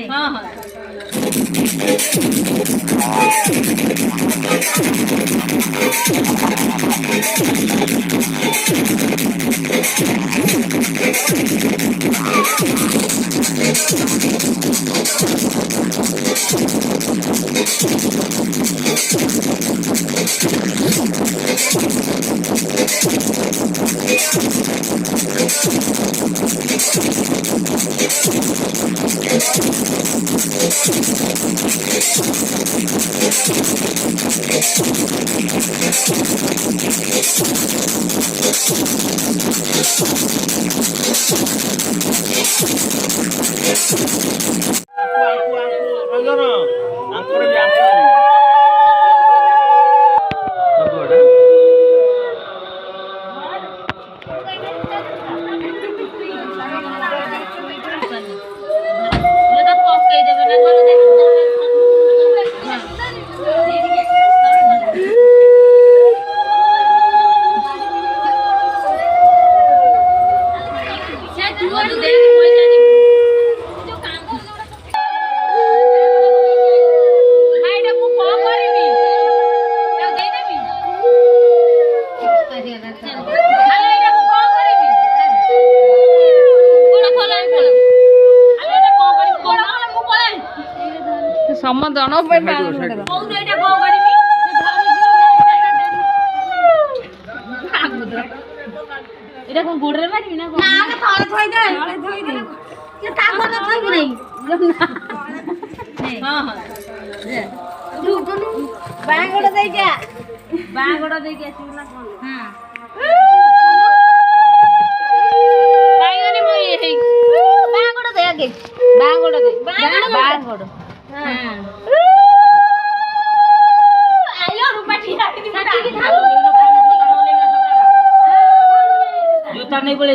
हाँ हाँ ସମ ଜଣ ପାଇଁ এটা কোন গোড়রে মারিবি না না আমি তলে থই দে যে তাকর না থইব নাই হ্যাঁ হ্যাঁ দুগুনু বাঙ্গড় দেইকা আসিব না কোন হ্যাঁ বাইগনি মই এই বাঙ্গড় দে আগে বাঙ্গড় দে বাঙ্গড় হ্যাঁ আইলো রূপা ঠিক আছে দিবি না জুতা নেই বলে